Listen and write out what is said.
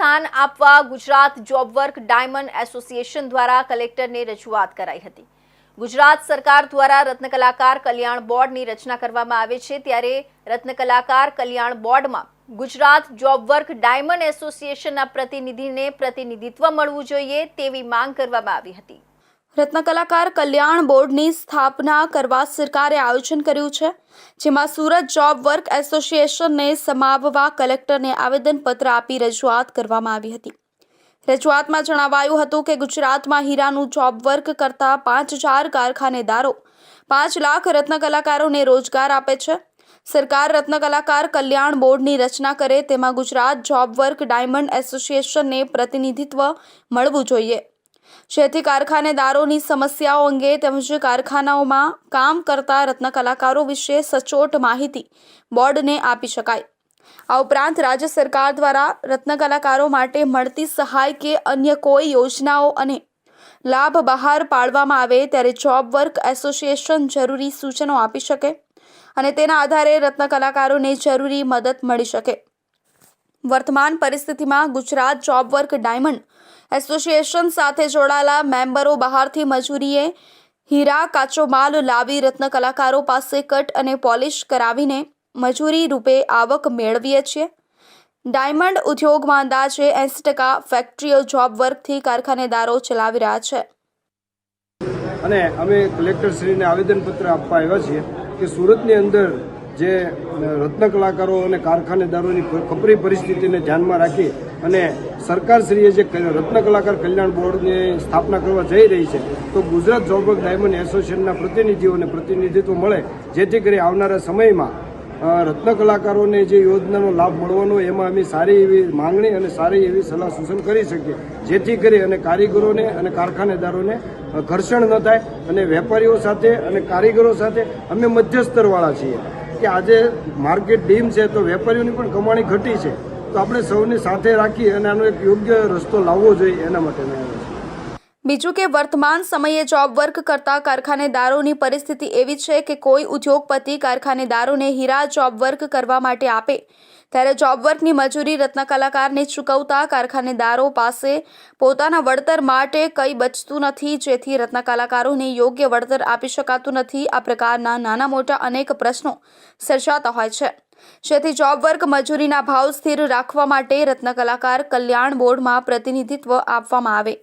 સ્થાન આપવા Gujarat job work diamond association દ્વારા કલેક્ટરને રજૂઆત કરાઈ હતી। ગુજરાત સરકાર દ્વારા રત્ન કલાકાર કલ્યાણ બોર્ડની રચના કરવામાં આવે છે, ત્યારે રત્ન કલાકાર કલ્યાણ બોર્ડમાં ગુજરાત જોબ વર્ક ડાયમંડ એસોસિએશનના પ્રતિનિધિને પ્રતિનિધિત્વ મળવું જોઈએ તેવી માંગ કરવામાં આવી હતી। રત્ન કલાકાર કલ્યાણ બોર્ડની સ્થાપના કરવા સરકારે આયોજન કર્યું છે, જેમાં સુરત જોબ વર્ક એસોસિએશનને સમાવવા કલેક્ટરને આવેદનપત્ર આપી રજૂઆત કરવામાં આવી હતી। રજૂઆતમાં જણાવાયું હતું કે ગુજરાતમાં હીરાનું જોબ વર્ક કરતા 5000 કારખાનેદારો 5 લાખ રત્ન કલાકારોને રોજગાર આપે છે। સરકાર રત્ન કલાકાર કલ્યાણ બોર્ડની રચના કરે તેમાં ગુજરાત જોબ વર્ક ડાયમંડ એસોસિએશનને પ્રતિનિધિત્વ મળવું જોઈએ, જેથી કારખાનેદારોની સમસ્યાઓ અંગે તેમજ કારખાનાઓમાં કામ કરતા રત્ન કલાકારો વિશે સચોટ માહિતી બોર્ડને આપી શકાય। આ ઉપરાંત રાજ્ય સરકાર દ્વારા રત્ન કલાકારો માટે મળતી સહાય કે અન્ય કોઈ યોજનાઓ અને લાભ બહાર પાડવામાં આવે ત્યારે જોબ વર્ક એસોસિએશન જરૂરી સૂચનો આપી શકે અને તેના આધારે રત્ન કલાકારોને જરૂરી મદદ મળી શકે। વર્તમાન પરિસ્થિતિમાં Gujarat job work diamond association સાથે જોડાયેલા મેમ્બરો બહારથી મજૂરીએ હીરા કાચો માલ લાવી રત્ન કલાકારો પાસે કટ અને પોલિશ કરાવીને મજૂરી રૂપે આવક મેળવીએ છીએ। ડાયમંડ ઉદ્યોગમાં અંદાજે 80% ફેક્ટરીઓ જોબ વર્કથી કારખાનેદારો ચલાવી રહ્યા છે। અને અમે કલેક્ટરશ્રીને આવેદનપત્ર આપવા આવ્યા છીએ કે સુરતની અંદર જે રત્ન કલાકારો અને કારખાનેદારોની કપરી પરિસ્થિતિને ધ્યાનમાં રાખી અને સરકારશ્રીએ જે રત્ન કલાકાર કલ્યાણ બોર્ડની સ્થાપના કરવા જઈ રહી છે, તો ગુજરાત જોબ વર્ક ડાયમંડ એસોસિએશનના પ્રતિનિધિઓને પ્રતિનિધિત્વ મળે, જેથી કરી આવનારા સમયમાં રત્ન કલાકારોને જે યોજનાનો લાભ મળવાનો એમાં અમે સારી એવી માંગણી અને સારી એવી સલાહ સૂચન કરી શકીએ, જેથી કરી અને કારીગરોને અને કારખાનેદારોને ઘર્ષણ ન થાય અને વેપારીઓ સાથે અને કારીગરો સાથે અમે મધ્યસ્તરવાળા છીએ કે આજે માર્કેટ ડીમ છે તો વેપારીઓની પણ કમાણી ઘટી છે, તો આપણે સૌની સાથે રાખી અને આનો એક યોગ્ય રસ્તો લાવવો જોઈએ, એના માટે બીજું કે વર્તમાન સમયે જોબ વર્ક કરતા કારખાનેદારોની પરિસ્થિતિ એવી છે કે કોઈ ઉદ્યોગપતિ કારખાનેદારોને હીરા જોબ વર્ક કરવા માટે આપે ત્યારે જોબ વર્કની મજૂરી રત્ન કલાકારને ચૂકવતા કારખાનેદારો પાસે પોતાના વળતર માટે કંઈ બચતું નથી, જેથી રત્ન કલાકારોને યોગ્ય વળતર આપી શકાતું નથી। આ પ્રકારના નાના મોટા અનેક પ્રશ્નો સર્જાતા હોય છે, જેથી જોબ વર્ક મજૂરીના ભાવ સ્થિર રાખવા માટે રત્ન કલાકાર કલ્યાણ બોર્ડમાં પ્રતિનિધિત્વ આપવામાં આવે।